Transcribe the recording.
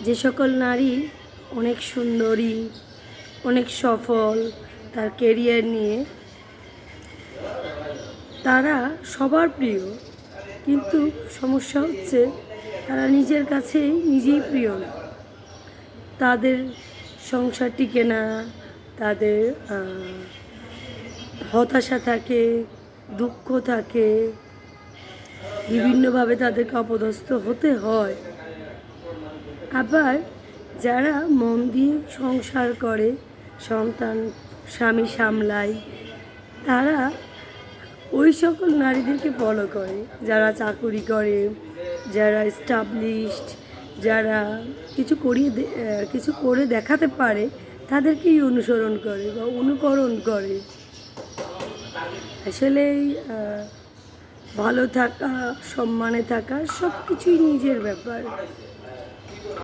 যে সকল নারী অনেক সুন্দরী, অনেক সফল তার কেরিয়ার নিয়ে, তারা সবার প্রিয়। কিন্তু সমস্যা হচ্ছে তারা নিজের কাছেই নিজেই প্রিয় না। তাদের সংসার টিকে না, তাদের হতাশা থাকে, দুঃখ থাকে, বিভিন্নভাবে তাদেরকে অপদস্থ হতে হয়। আবার যারা মন দিয়ে সংসার করে, সন্তান স্বামী সামলায়, তারা ওই সকল নারীদেরকে ফলো করে, যারা চাকুরি করে, যারা এস্টাবলিশড, যারা কিছু করে দেখাতে পারে, তাদেরকেই অনুসরণ করে বা অনুকরণ করে। আসলে ভালো থাকা, সম্মানে থাকা সব কিছুই নিজের ব্যাপার।